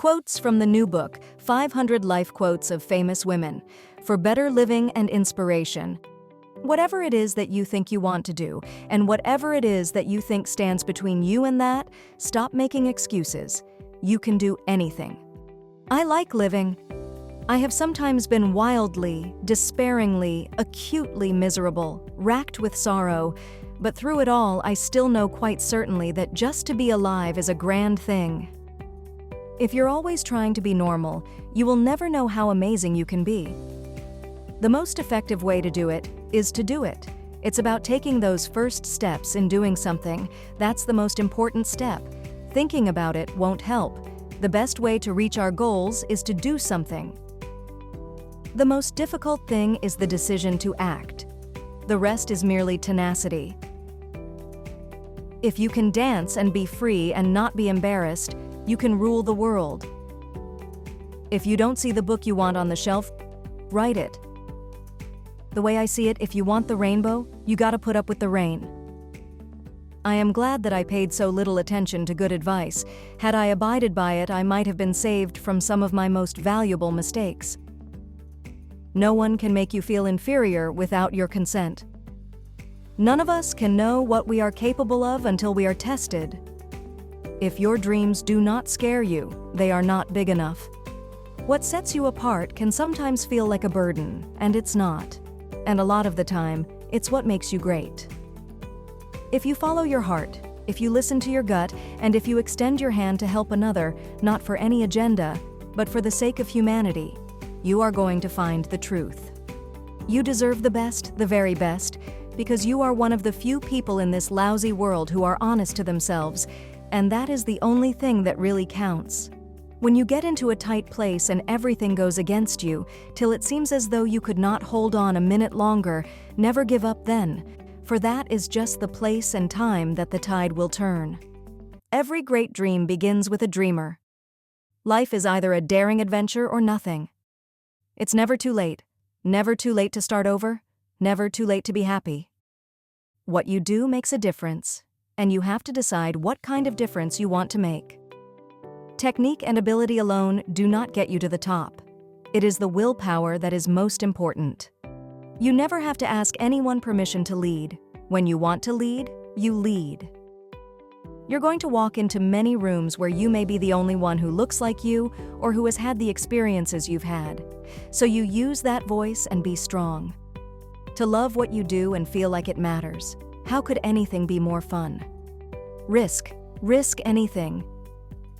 Quotes from the new book, 500 Life Quotes of Famous Women, for better living and inspiration. Whatever it is that you think you want to do, and whatever it is that you think stands between you and that, stop making excuses. You can do anything. I like living. I have sometimes been wildly, despairingly, acutely miserable, racked with sorrow, but through it all, I still know quite certainly that just to be alive is a grand thing. If you're always trying to be normal, you will never know how amazing you can be. The most effective way to do it is to do it. It's about taking those first steps in doing something. That's the most important step. Thinking about it won't help. The best way to reach our goals is to do something. The most difficult thing is the decision to act. The rest is merely tenacity. If you can dance and be free and not be embarrassed, you can rule the world. If you don't see the book you want on the shelf, write it. The way I see it, if you want the rainbow, you gotta put up with the rain. I am glad that I paid so little attention to good advice. Had I abided by it, I might have been saved from some of my most valuable mistakes. No one can make you feel inferior without your consent. None of us can know what we are capable of until we are tested. If your dreams do not scare you, they are not big enough. What sets you apart can sometimes feel like a burden, and it's not. And a lot of the time, it's what makes you great. If you follow your heart, if you listen to your gut, and if you extend your hand to help another, not for any agenda, but for the sake of humanity, you are going to find the truth. You deserve the best, the very best, because you are one of the few people in this lousy world who are honest to themselves, and that is the only thing that really counts. When you get into a tight place and everything goes against you, till it seems as though you could not hold on a minute longer, never give up then, for that is just the place and time that the tide will turn. Every great dream begins with a dreamer. Life is either a daring adventure or nothing. It's never too late to start over, never too late to be happy. What you do makes a difference, and you have to decide what kind of difference you want to make. Technique and ability alone do not get you to the top. It is the willpower that is most important. You never have to ask anyone permission to lead. When you want to lead, you lead. You're going to walk into many rooms where you may be the only one who looks like you or who has had the experiences you've had. So you use that voice and be strong. To love what you do and feel like it matters. How could anything be more fun? Risk anything.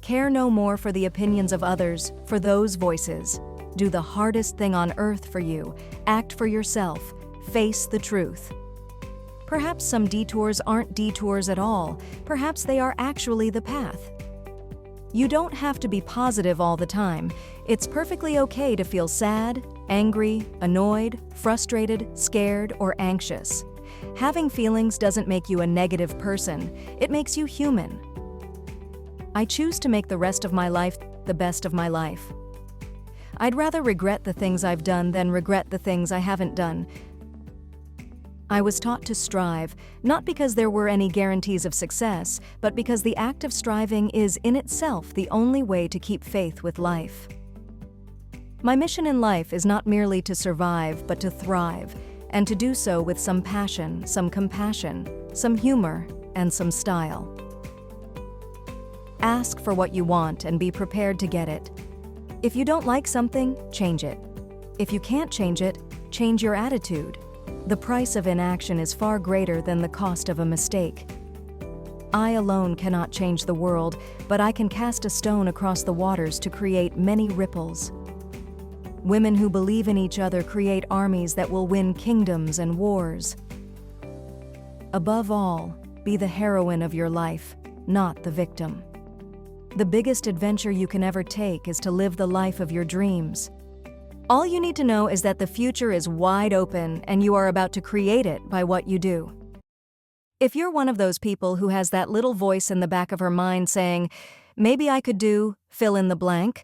Care no more for the opinions of others, for those voices. Do the hardest thing on earth for you. Act for yourself. Face the truth. Perhaps some detours aren't detours at all. Perhaps they are actually the path. You don't have to be positive all the time. It's perfectly okay to feel sad, angry, annoyed, frustrated, scared, or anxious. Having feelings doesn't make you a negative person. It makes you human. I choose to make the rest of my life the best of my life. I'd rather regret the things I've done than regret the things I haven't done. I was taught to strive, not because there were any guarantees of success, but because the act of striving is in itself the only way to keep faith with life. My mission in life is not merely to survive, but to thrive, and to do so with some passion, some compassion, some humor, and some style. Ask for what you want and be prepared to get it. If you don't like something, change it. If you can't change it, change your attitude. The price of inaction is far greater than the cost of a mistake. I alone cannot change the world, but I can cast a stone across the waters to create many ripples. Women who believe in each other create armies that will win kingdoms and wars. Above all, be the heroine of your life, not the victim. The biggest adventure you can ever take is to live the life of your dreams. All you need to know is that the future is wide open and you are about to create it by what you do. If you're one of those people who has that little voice in the back of her mind saying, "Maybe I could do, fill in the blank,"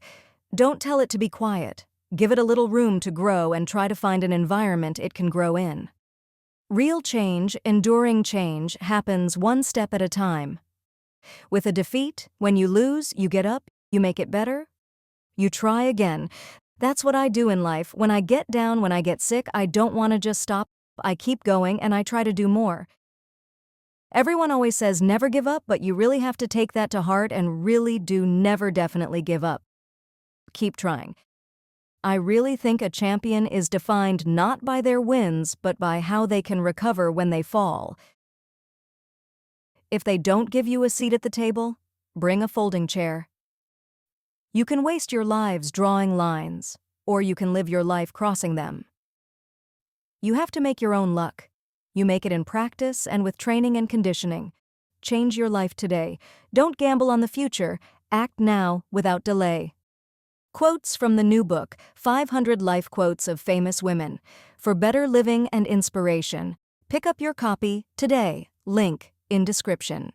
don't tell it to be quiet. Give it a little room to grow and try to find an environment it can grow in. Real change, enduring change, happens one step at a time. With a defeat, when you lose, you get up, you make it better, You try again. That's what I do in life. When I get down, when I get sick, I don't want to just stop. I keep going and I try to do more. Everyone always says never give up, but you really have to take that to heart and really do never definitely give up. Keep trying. I really think a champion is defined not by their wins, but by how they can recover when they fall. If they don't give you a seat at the table, bring a folding chair. You can waste your lives drawing lines, or you can live your life crossing them. You have to make your own luck. You make it in practice and with training and conditioning. Change your life today. Don't gamble on the future. Act now without delay. Quotes from the new book, 500 Life Quotes of Famous Women. For better living and inspiration. Pick up your copy today. Link in description.